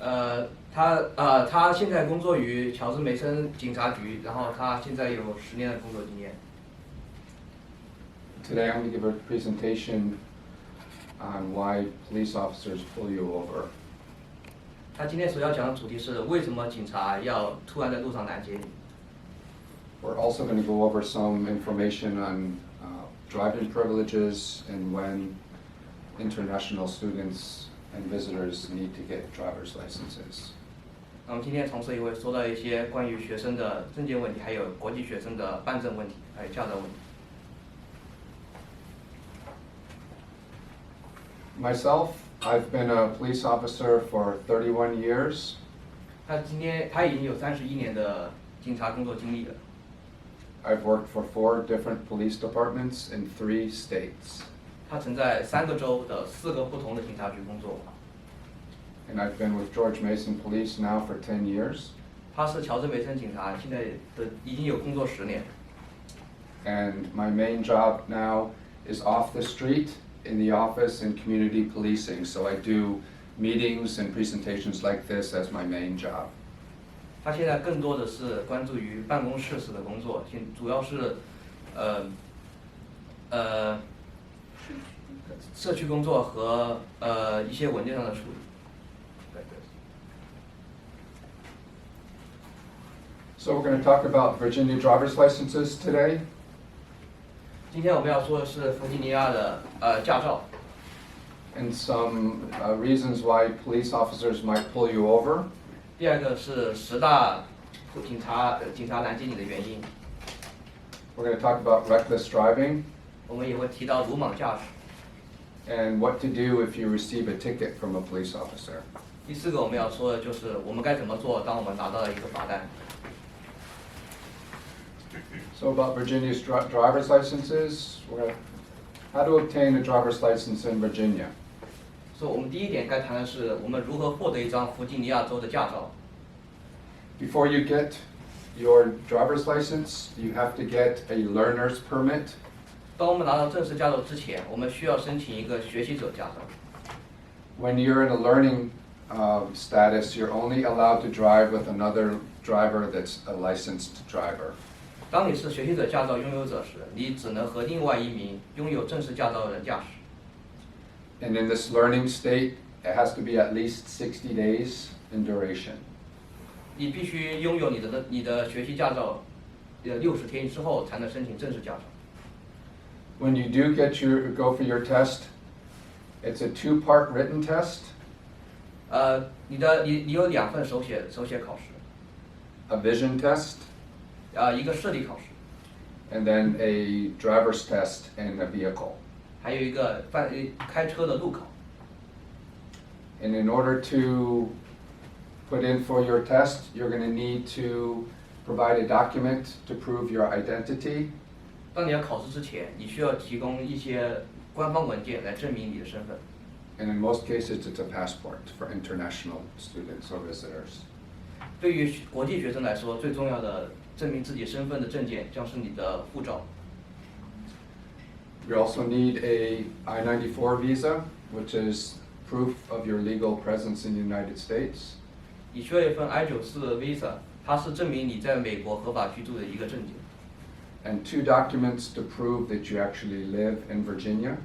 他现在工作于乔治梅森警察局，然后他现在有10年的工作经验。Today I'm going to give a presentation on why police officers pull you over. 他今天所要讲的主题是为什么警察要突然在路上拦截你。We're also going to go over some information on driving privileges and when international students and visitors need to get driver's licenses. 那我们今天同时也会说到一些关于学生的证件问题，还有国际学生的办证问题，还有驾照问题。Myself, I've been a police officer for 31 years. 他已经有31年的警察工作经历了。I've worked for 4 different police departments in 3 states. 他曾在3个州的4个不同的警察局工作。And I've been with George Mason Police now for 10 years. 他是乔治梅森警察，现在已经有工作10年。And my main job now is off the street, in the office, and community policing. So I do meetings and presentations like this as my main job. 他现在更多的是关注于办公室式的工作，主要是社区工作和一些文件上的处理。So we're going to talk about Virginia driver's licenses today. 今天我们要说的是弗吉尼亚的驾照。And some reasons why police officers might pull you over. 第2个是10大警察拦截你的原因。We're going to talk about reckless driving. 我们也会提到鲁莽驾驶。And what to do if you receive a ticket from a police officer. 第4个我们要说的就是我们该怎么做，当我们拿到了一个罚单。So about Virginia's driver's licenses, how to obtain a driver's license in Virginia. 所以我们第1点该谈的是我们如何获得一张弗吉尼亚州的驾照。Before you get your driver's license, you have to get a learner's permit. 当我们拿到正式驾照之前，我们需要申请一个学习者驾照。When you're in a learning status, you're only allowed to drive with another driver that's a licensed driver. 当你是学习者驾照拥有者时，你只能和另外一名拥有正式驾照的人驾驶。And in this learning state, it has to be at least 60 days in duration. 你必须拥有你的学习驾照60天之后才能申请正式驾照。When you do go for your test, it's a 2-part written test. 你有2份手写考试。A vision test. 一个视力考试。And then a driver's test in a vehicle. 还有一个开车的路考。And in order to put in for your test, you're going to need to provide a document to prove your identity. 当你要考试之前，你需要提供一些官方文件来证明你的身份。And in most cases, it's a passport for international students or visitors. 对于国际学生来说，最重要的证明自己身份的证件将是你的护照。You also need a I-94 visa, which is proof of your legal presence in the United States. 你需要一份 I-94 visa， 它是证明你在美国合法居住的一个证件。And 2 documents to prove that you actually live in Virginia.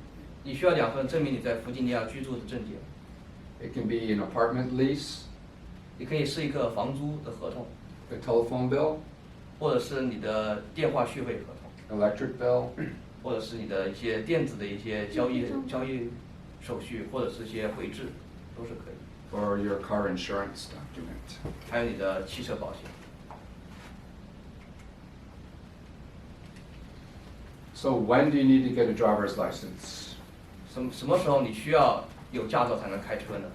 你需要2份证明你在弗吉尼亚居住的证件。It can be an apartment lease. 也可以是一个房租的合同。A telephone bill. 或者是你的电话续费合同。Electric bill. 或者是你的一些电子的一些交易手续，或者是一些回执，都是可以。Or your car insurance document. 还有你的汽车保险。So when do you need to get a driver's license? 什么时候你需要有驾照才能开车呢？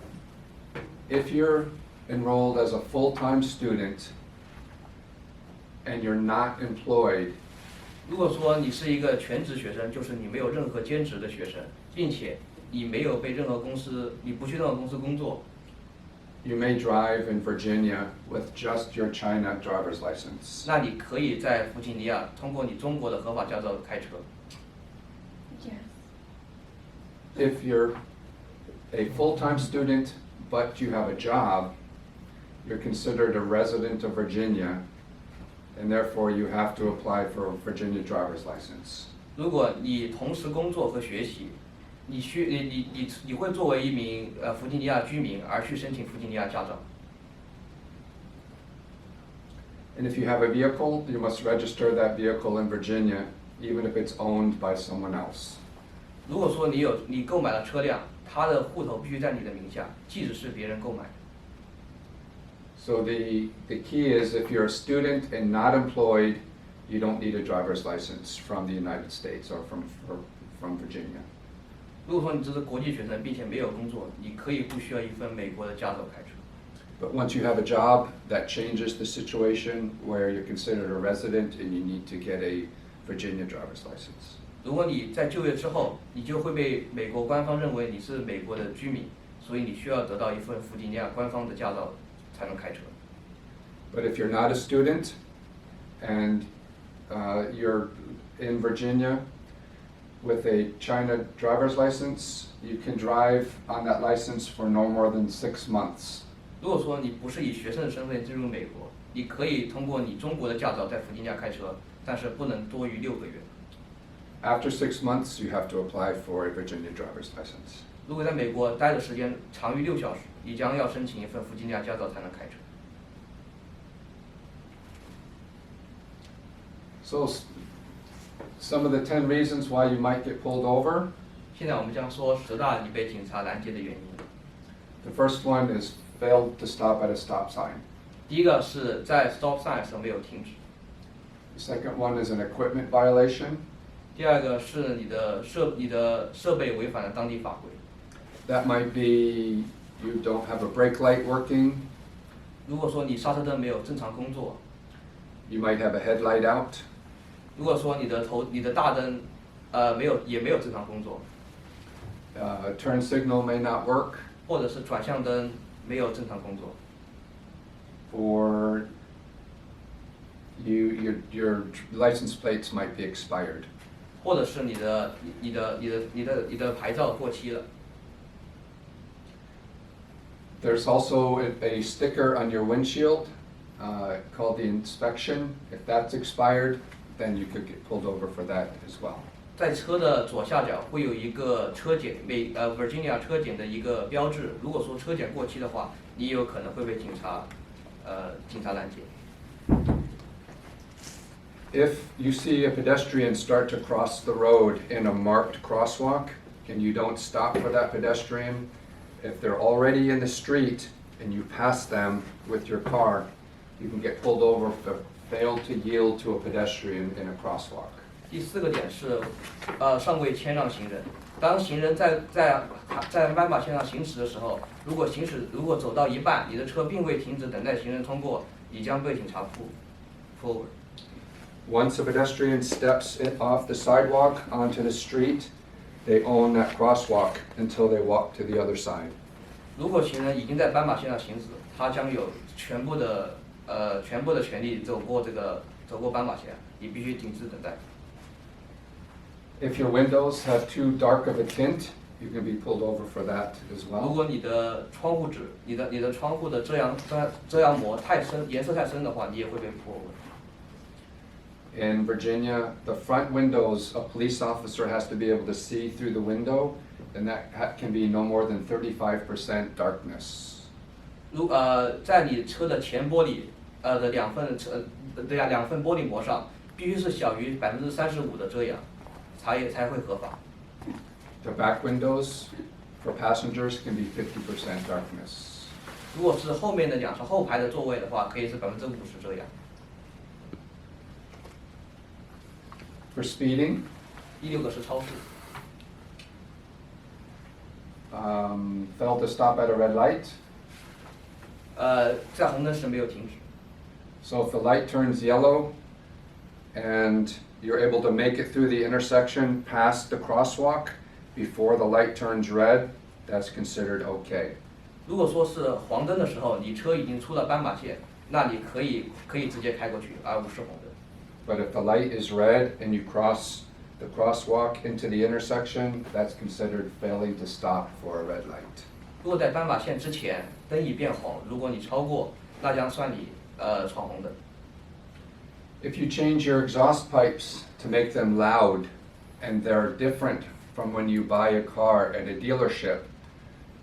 If you're enrolled as a full-time student and you're not employed, 如果说你是一个全职学生，就是你没有任何兼职的学生，并且你没有被任何公司，你不去任何公司工作， you may drive in Virginia with just your China driver's license. 那你可以在弗吉尼亚通过你中国的合法驾照开车。If you're a full-time student but you have a job, you're considered a resident of Virginia, and therefore you have to apply for a Virginia driver's license. 如果你同时工作和学习，你会作为一名弗吉尼亚居民而去申请弗吉尼亚驾照。And if you have a vehicle, you must register that vehicle in Virginia, even if it's owned by someone else. 如果说你购买了车辆，它的户头必须在你的名下，即使是别人购买的。So the key is if you're a student and not employed, you don't need a driver's license from the United States or from Virginia. 如果说你只是国际学生，并且没有工作，你可以不需要一份美国的驾照开车。But once you have a job, that changes the situation where you're considered a resident and you need to get a Virginia driver's license. 如果你在就业之后，你就会被美国官方认为你是美国的居民，所以你需要得到一份弗吉尼亚官方的驾照才能开车。But if you're not a student and you're in Virginia with a China driver's license, you can drive on that license for no more than 6 months. 如果说你不是以学生的身份进入美国，你可以通过你中国的驾照在弗吉尼亚开车，但是不能多于6个月。After 6 months, you have to apply for a Virginia driver's license. 如果在美国待的时间长于6小时，你将要申请一份弗吉尼亚驾照才能开车。So, some of the 10 reasons why you might get pulled over. 现在我们将说10大你被警察拦截的原因。The first one is failed to stop at a stop sign. 第一个是在 stop sign 时没有停止。The second one is an equipment violation. 第二个是你的设备违反了当地法规。That might be you don't have a brake light working. 如果说你刹车灯没有正常工作， You might have a headlight out. 如果说你的大灯也没有正常工作， Turn signal may not work. 或者是转向灯没有正常工作， Or your license plates might be expired. 或者是你的牌照过期了。There's also a sticker on your windshield called the inspection. If that's expired, then you could get pulled over for that as well. 在车的左下角会有一个车检Virginia 车检的一个标志，如果说车检过期的话，你也有可能会被警察拦截。If you see a pedestrian start to cross the road in a marked crosswalk and you don't stop for that pedestrian, if they're already in the street and you pass them with your car, you can get pulled over for fail to yield to a pedestrian in a crosswalk. 第4个点是尚未谦让行人。当行人在斑马线上行驶的时候，如果走到一半，你的车并未停止等待行人通过，你将被警察pull over。 Once a pedestrian steps off the sidewalk onto the street, they own that crosswalk until they walk to the other side. 如果行人已经在斑马线上行驶，他将有全部的权利走过斑马线，你必须停止等待。 If your windows have too dark of a tint, you can be pulled over for that as 如 well. 果你的窗户纸、你的窗户的遮阳膜太深，颜色太深的话，你也会被 pull over。 In Virginia, the front windows, a police officer has to be able to see through the window, and that can be no more than 35% darkness. 在你车的前玻璃的两份玻璃膜上，必须是小于35%的遮阳，才会合法。 The back windows for passengers can be 50% darkness. 如果是后面的后排的座位的话，可以是50%遮阳。 For speeding, 第6个是超速。 failed to stop at a red light. 在红灯时没有停止。 So if the light turns yellow and you're able to make it through the intersection past the crosswalk before the light turns red, that's considered okay. 如果说是黄灯的时候，你车已经出了斑马线，那你可以直接开过去，而不是红灯。 But if the light is red and you cross the crosswalk into the intersection, that's considered failing to stop for a red light. 如果在斑马线之前灯已变红，如果你超过那将算你闯红灯。If you change your exhaust pipes to make them loud and they're different from when you buy a car at a dealership,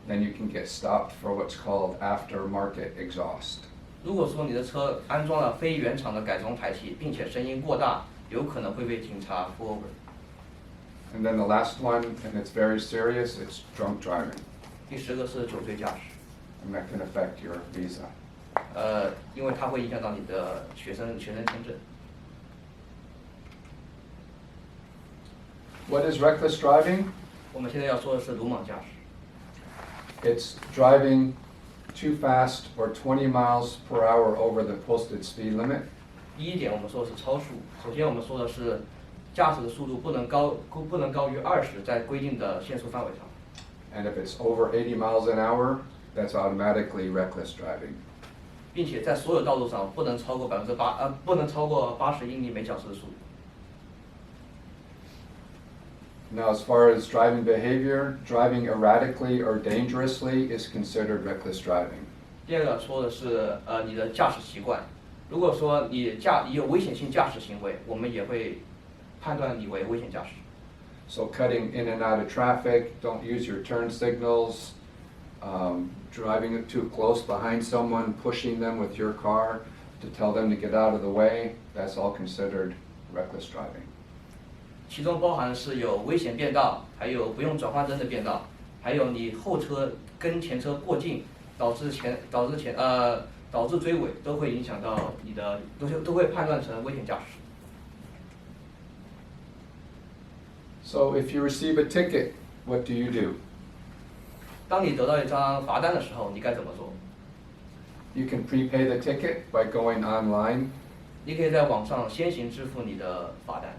then you can get stopped for what's called aftermarket exhaust. 如果说你的车安装了非原厂的改装排气，并且声音过大，有可能会被警察 pull over。And then the last one, and it's very serious, it's drunk driving. 第10个是酒醉驾驶， And that can affect your visa. 因为它会影响到你的学生签证。What is reckless driving? 我们现在要说的是鲁莽驾驶。It's driving too fast or 20 miles per hour over the posted speed limit. 第一点，我们说的是超速。首先，我们说的是驾驶的速度不能高于20，在规定的限速范围上。And if it's over 80 miles an hour, that's automatically reckless driving. 并且在所有道路上不能超过80英里每小时的速度。Now, as far as driving behavior, driving erratically or dangerously is considered reckless driving. 第二个说的是你的驾驶习惯。如果说你有危险性驾驶行为，我们也会判断你为危险驾驶。So cutting in and out of traffic, don't use your turn signals, driving too close behind someone, pushing them with your car to tell them to get out of the way, that's all considered reckless driving. 其中包含的是有危险变道，还有不用转换灯的变道，还有你后车跟前车过近，导致追尾，都会影响到你的，都会判断成危险驾驶。So if you receive a ticket, what do you do? 当你得到一张罚单的时候，你该怎么做？ You can prepay the ticket by going online. 你可以在网上先行支付你的罚单。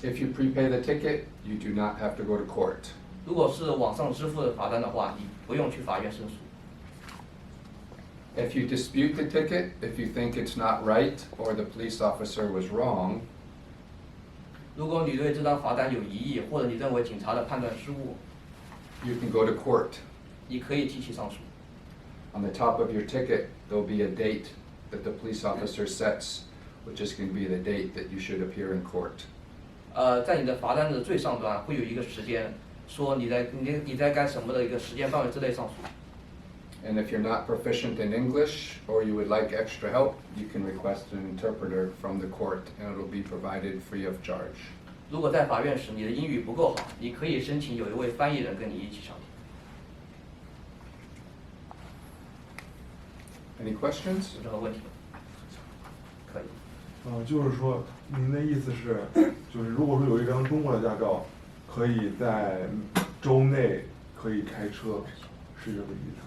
If you prepay the ticket, you do not have to go to court. 如果是网上支付的罚单的话，你不用去法院申诉。If you dispute the ticket, if you think it's not right or the police officer was wrong, 如果你对这张罚单有疑义，或者你认为警察的判断失误， you can go to court. 你可以提起上诉。 On the top of your ticket, there'll be a date that the police officer sets, which is going to be the date that you should appear in court. 在你的罚单的最上端会有一个时间，说你在该什么的一个时间范围之内上诉。 And if you're not proficient in English or you would like extra help, you can request an interpreter from the court and it'll be provided free of charge. 如果在法院时你的英语不够好，你可以申请有一位翻译人跟你一起上庭。 Any questions? 有任何问题吗？可以。就是说，您的意思是，就是如果说有一张中国的驾照，可以在州内可以开车，是这个意思？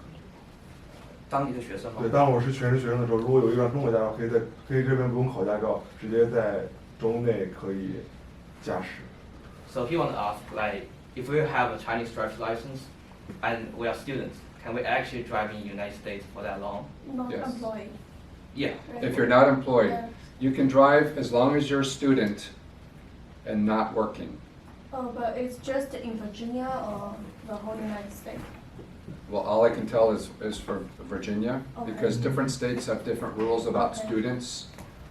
当你的学生吗？对，当我是全职学生的时候，如果有一张中国驾照，可以这边不用考驾照，直接在州内可以驾驶。 So he want to ask, like, if we have a Chinese driver's license and we are students, can we actually drive in the United States for that long? Not Yes. employed. Yeah. If you're not employed, Yeah. you can drive as long as you're a student and not working. Oh, but it's just in Virginia or the whole United States? Well, all I can tell is for Virginia, Okay. because different states have different rules about Okay. students.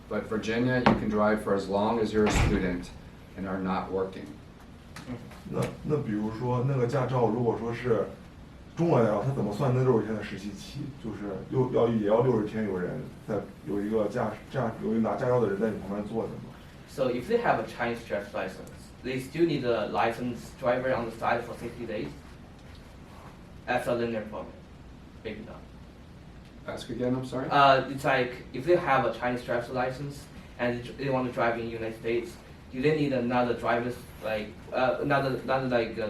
But Virginia, you can drive for as long as you're a student and are not working. 那比如说那个驾照，如果说是中国驾照，它怎么算那60天的实习期？就是也要60天，有人有一个有一拿驾照的人在你旁边坐着吗？ So if they have a Chinese driver's license, they still need a licensed driver on the side for 60 days as a linear program. Maybe not. Ask again, I'm sorry? It's like if they have a Chinese driver's license and they want to drive in the United States, do they need another driver's another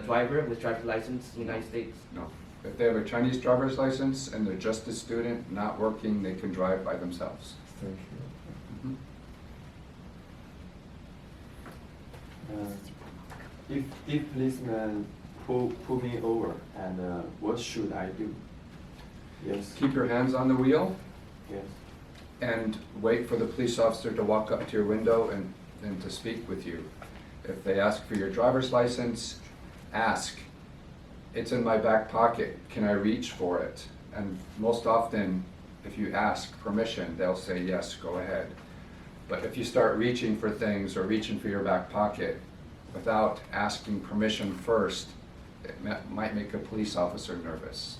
driver with driver's license in the United States? No. If they have a Chinese driver's license and they're just a student, not working, they can drive by themselves. Thank you. If policeman pull me over, and what should I do? Yes. Keep your hands on the wheel Yes. and wait for the police officer to walk up to your window and to speak with you. If they ask for your driver's license, ask, "It's in my back pocket, can I reach for it?" And most often, if you ask permission, they'll say, yes, go ahead. But if you start reaching for things or reaching for your back pocket without asking permission first, it might make a police officer nervous.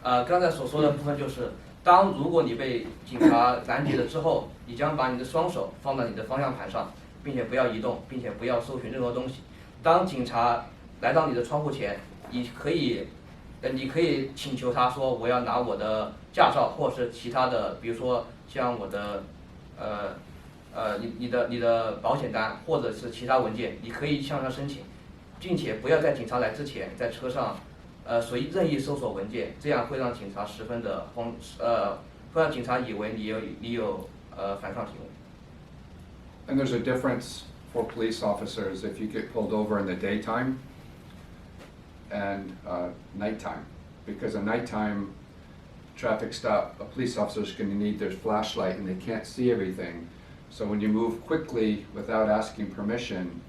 刚才所说的部分就是，如果你被警察拦截了之后，你将把你的双手放在你的方向盘上，并且不要移动，并且不要搜寻任何东西。当警察来到你的窗户前，你可以请求他说我要拿我的驾照，或是其他的，比如说像我的你的保险单或者是其他文件，你可以向他申请，并且不要在警察来之前在车上任意搜索文件，这样会让警察十分的会让警察以为你有反抗行为。And there's a difference for police officers if you get pulled over in the daytime and nighttime, because a nighttime traffic stop, a police officer is going to need their flashlight and they can't see everything. So when you move quickly without asking permission,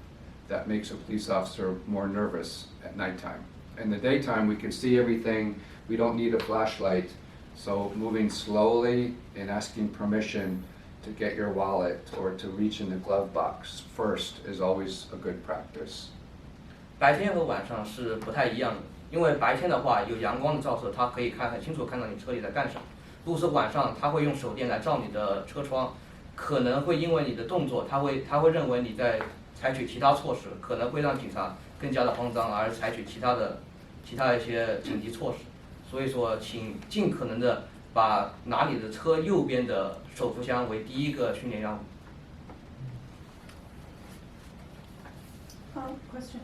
that makes a police officer more nervous at nighttime. In the daytime, we can see everything. We don't need a flashlight. So moving slowly and asking permission to get your wallet or to reach in the glove box first is always a good practice. 白天和晚上是不太一样的，因为白天的话有阳光的照射，它可以很清楚看到你车里在干什么。如果是晚上，它会用手电来照你的车窗，可能会因为你的动作，他会认为你在采取其他措施，可能会让警察更加的慌张，而采取其他一些紧急措施。所以说，请尽可能的把拿你的车右边的手扶箱为第一个训练项目。Question.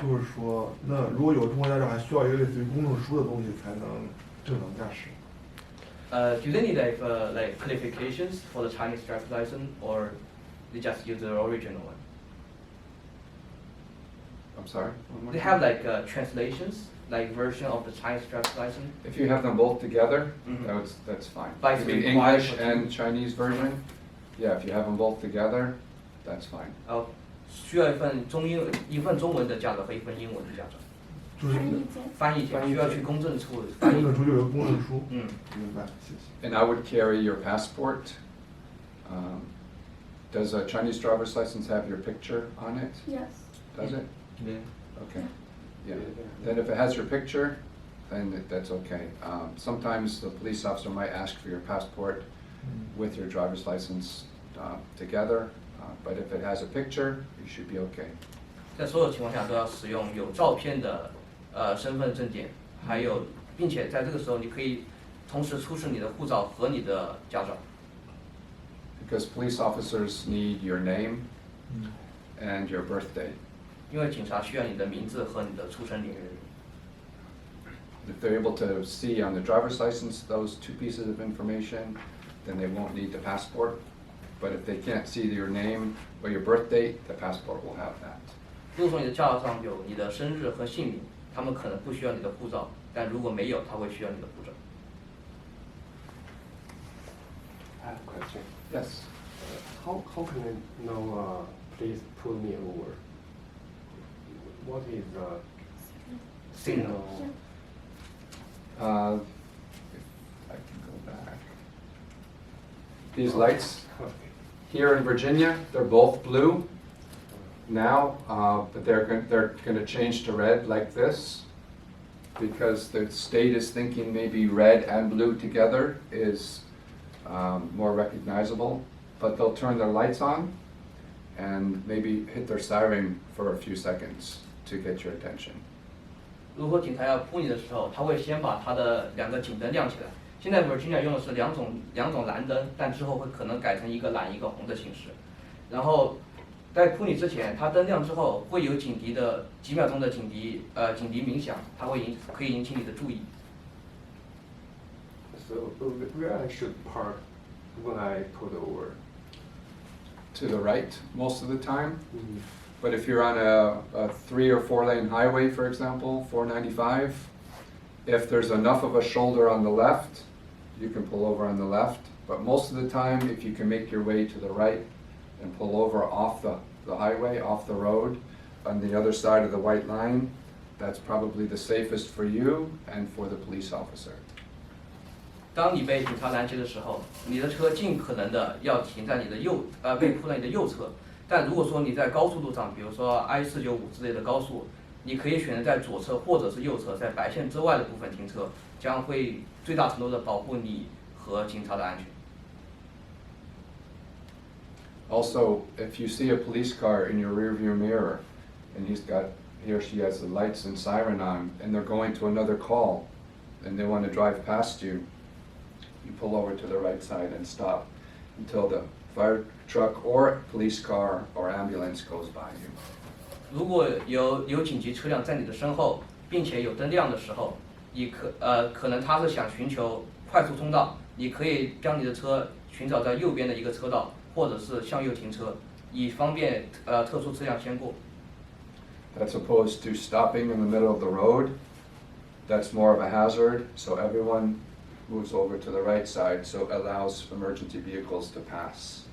就是说，那如果有中国驾照，还需要一个类似于公证书的东西才能正常驾驶。Do they need like qualifications for the Chinese driver's license, or they just use the original one? I'm sorry? They have like translations, like version of the Chinese driver's license. If you have them both together, Mhm. that's fine. But You it's mean required English for and Chinese version? Yeah, if you have them both together, that's fine. 需要一份中文的驾照和一份英文的驾照。就是翻译件需要去公证处翻译。公证书就有个公证书。嗯，明白，谢谢。 And I would carry your passport. Does a Chinese driver's license have your picture on it? Yes. Does it? Yeah. Okay. Yeah. Then if it has your picture, then that's okay. Sometimes the police officer might ask for your passport with your driver's license together, but if it has a picture, you should be okay. 在所有情况下都要使用有照片的身份证件，还有，并且在这个时候你可以同时出示你的护照和你的驾照。Because police officers need your name and your birthday. 因为警察需要你的名字和你的出生年月日。If they're able to see on the driver's license those two pieces of information, then they won't need the passport. But if they can't see your name or your birth date, the passport will have that. 如果说你的驾照上有你的生日和姓名，他们可能不需要你的护照，但如果没有，他会需要你的护照。I have a question. Yes. How can I know? Please pull me over. What is the Signal. If I can go back. These lights here in Virginia, they're both blue now, but they're going to change to red like this because the state is thinking maybe red and blue together is more recognizable. But they'll turn their lights on and maybe hit their siren for a few seconds to get your attention. 如果警察要扑你的时候，他会先把他的两个警灯亮起来。现在 Virginia 用的是两种蓝灯，但之后会可能改成一个蓝一个红的形式。然后在扑你之前，它灯亮之后会有警笛的几秒钟的警笛鸣响，它可以引起你的注意。So where I should park when I pull over? To the right most of the time. But if you're on a 3 or 4 lane highway, for example, 495, if there's enough of a shoulder on the left, you can pull over on the left. But most of the time, if you can make your way to the right and pull over off the highway, off the road, on the other side of the white line, that's probably the safest for you and for the police officer. 当你被警察拦截的时候，你的车尽可能的要停在你的被铺在你的右侧。但如果说你在高速路上，比如说 I-495之类的高速，你可以选择在左侧或者是右侧，在白线之外的部分停车，将会最大程度的保护你和警察的安全。Also, if you see a police car in your rearview mirror, and he or she has the lights and siren on, and they're going to another call, and they want to drive past you, you pull over to the right side and stop until the fire truck or police car or ambulance goes by you. 如果有紧急车辆在你的身后，并且有灯亮的时候，可能他是想寻求快速通道，你可以将你的车寻找在右边的一个车道，或者是向右停车，以方便特殊车辆先过。That's opposed to stopping in the middle of the road. That's more of a hazard, so everyone moves over to the right side, so it allows emergency vehicles to pass.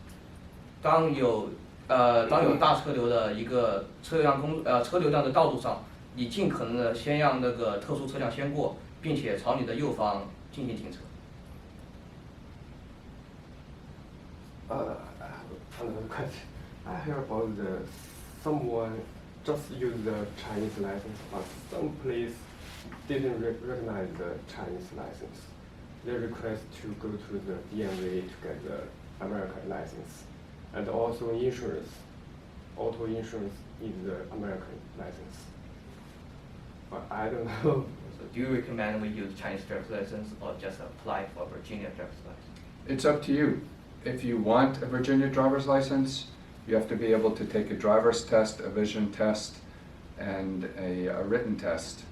当有大车流的一个车流量的道路上，你尽可能的先让那个特殊车辆先过，并且朝你的右方进行停车。I have another question. I hear about someone just use the Chinese license, but some place didn't recognize the Chinese license. They request to go to the DMV to get the American license. And also insurance. Auto insurance is the American license. But I don't know. So do you recommend we use Chinese driver's license or just apply for Virginia driver's license? It's up to you. If you want a Virginia driver's license, you have to be able to take a driver's test, a vision test, and a written test.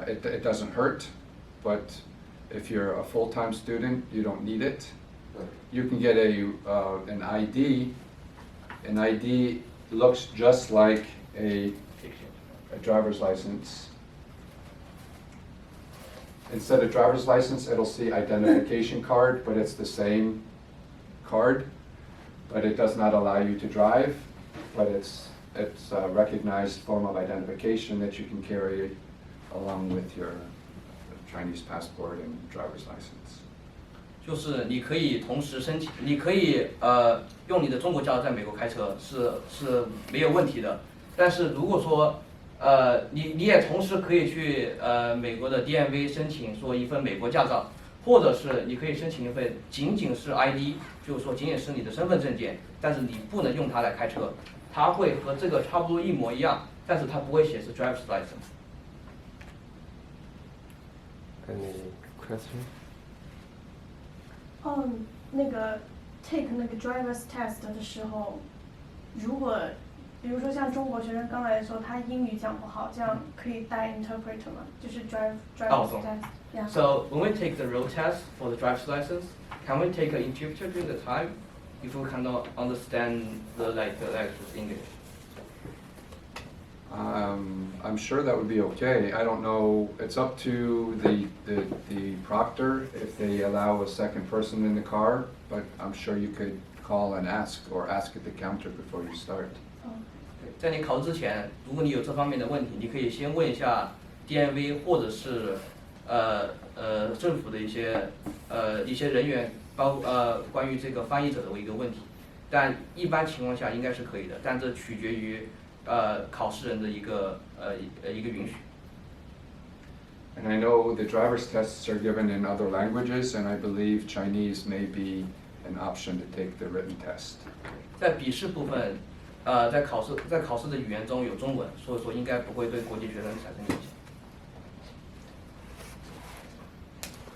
It doesn't hurt, but if you're a full-time student, you don't need it. You can get an ID. An ID looks just like a driver's license. Instead of driver's license, it'll see identification card, but it's the same card. But it does not allow you to drive, but it's a recognized form of identification that you can carry along with your Chinese passport and driver's license. 就是你可以同时申请，你可以用你的中国驾照在美国开车是没有问题的。但是如果说你也同时可以去美国的 DMV 申请说一份美国驾照，或者是你可以申请一份仅仅是 ID， 就是说仅仅是你的身份证件，但是你不能用它来开车，它会和这个差不多一模一样，但是它不会显示 driver's license。 Any question? 那个 take 那个 driver's test 的时候，如果比如说像中国学生刚来的时候，他英语讲不好，这样可以带 interpreter 吗？就是 driver's test。Yeah. So when we take the road test for the driver's license, can we take an interpreter during the time if we cannot understand the lecture's English? I'm sure that would be okay. I don't know. It's up to the proctor if they allow a second person in the car, but I'm sure you could call and ask or ask at the counter before you start. 在你考试之前，如果你有这方面的问题，你可以先问一下 DMV 或者是政府的一些人员，关于这个翻译者的一个问题。但一般情况下应该是可以的，但这取决于考试人的一个允许。And I know the driver's tests are given in other languages, and I believe Chinese may be an option to take the written test. 在笔试部分，在考试的语言中有中文，所以说应该不会对国际学生产生影响。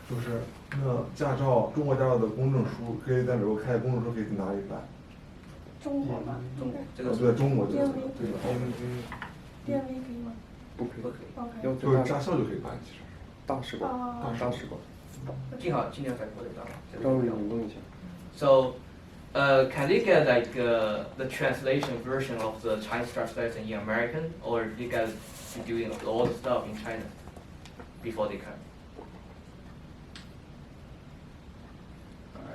就是那驾照，中国驾照的公证书可以在美国开的公证书可以去哪里办？中国吗？这个对，中国这个 DMV 可以吗？不可以， OK。就是驾校就可以办，其实。大使馆，大使馆。尽量在国内当。张伟，你问一下。 So, can they get like the translation version of the Chinese translation in American, or they got to be doing all the stuff in China before they come?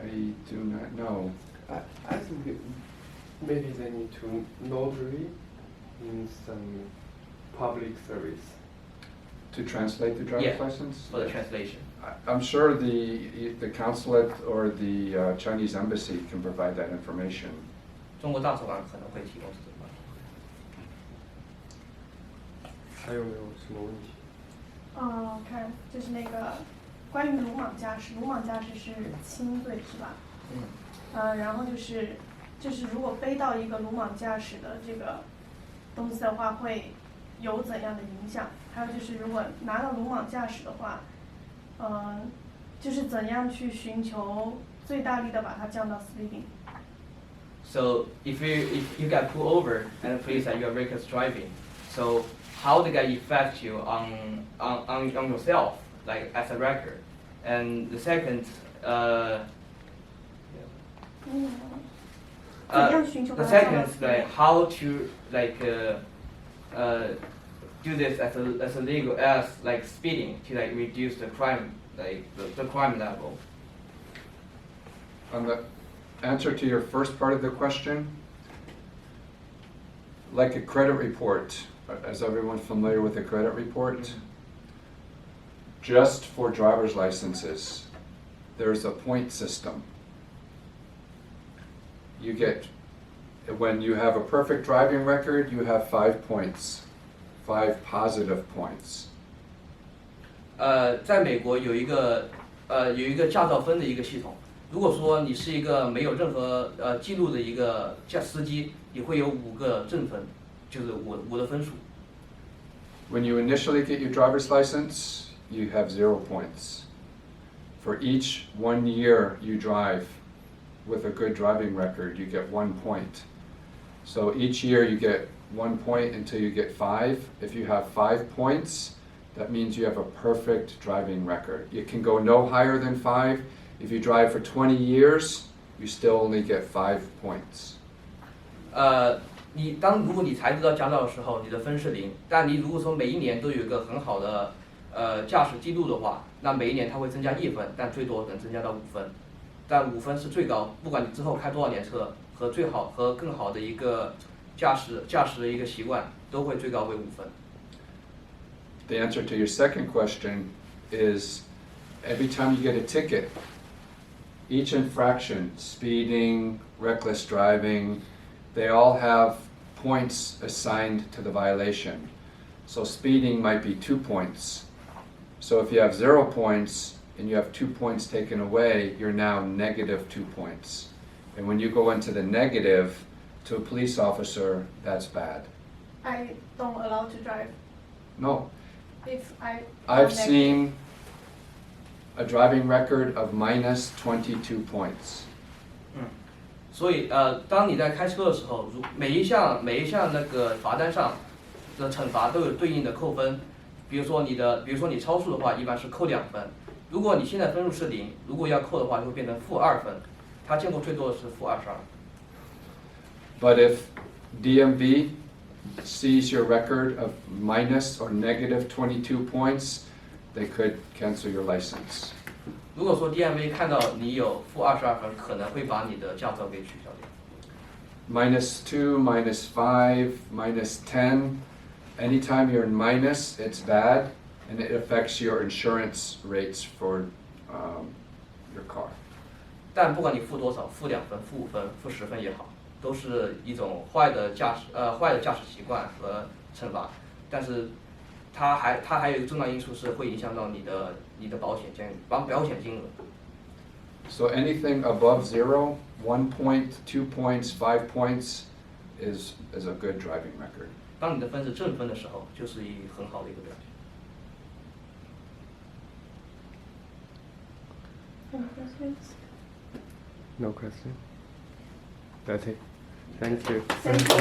I do not know. I think maybe they need to notary in some public service. To translate the driver's Yeah, license? for the translation. I'm sure the consulate or the Chinese embassy can provide that information. 中国大使馆可能会提供这个帮助。还有没有什么问题？看就是那个关于鲁莽驾驶，鲁莽驾驶是轻罪是吧？然后就是如果背到一个鲁莽驾驶的这个东西的话，会有怎样的影响？还有就是如果拿到鲁莽驾驶的话，就是怎样去寻求最大力的把它降到 speeding。So if you get pulled over and the police say you are reckless driving, so how did that affect you on yourself, like as a record? And the second, 怎样寻求把 the 它降到 second is like how to like do this as a legal as like speeding to like reduce the crime, like the crime level. On the answer to your first part of the question, like a credit report, is everyone familiar with a credit report? Just for driver's licenses, there's a point system. You get, when you have a perfect driving record, you have 5 points, 5 positive points. 在美国有一个驾照分的一个系统。如果说你是一个没有任何记录的一个司机，你会有5个正分，就是5的分数。When you initially get your driver's license, you have 0 points. For each 1 year you drive with a good driving record, you get 1 point. So each year you get 1 point until you get 5. If you have 5 points, that means you have a perfect driving record. You can go no higher than 5. If you drive for 20 years, you still only get 5 points. 如果你才得到驾照的时候，你的分是0，但你如果说每一年都有一个很好的驾驶记录的话，那每一年它会增加1分，但最多能增加到5分。但5分是最高，不管你之后开多少年车，和更好的一个驾驶的一个习惯，都会最高为5分。The answer to your second question is every time you get a ticket, each infraction, speeding, reckless driving, they all have points assigned to the violation. So speeding might be 2 points. So if you have 0 points and you have 2 points taken away, you're now negative 2 points. And when you go into the negative to a police officer, that's bad. I don't allow to drive No. if I've seen a driving record of minus 22 points. 所以当你在开车的时候，每一项那个罚单上的惩罚都有对应的扣分。比如说你超速的话，一般是扣2分。如果你现在分数是0，如果要扣的话，就会变成-2分。他见过最多的是-22。But if DMV sees your record of minus or negative 22 points, they could cancel your license. 如果说 DMV 看到你有-22分，可能会把你的驾照给取消掉。Minus 2, minus 5, minus 10. Anytime you're in minus, it's bad, and it affects your insurance rates for your car. 但不管你负多少，负2分、负5分、负10分也好，都是一种坏的驾驶习惯和惩罚。但是它还有一个重要因素是会影响到你的保险金额。So anything above 0, 1 point, 2 points, 5 points is a good driving record. 当你的分是正分的时候，就是很好的一个表现。Any questions? No question. That's it. Thank you. Thank you.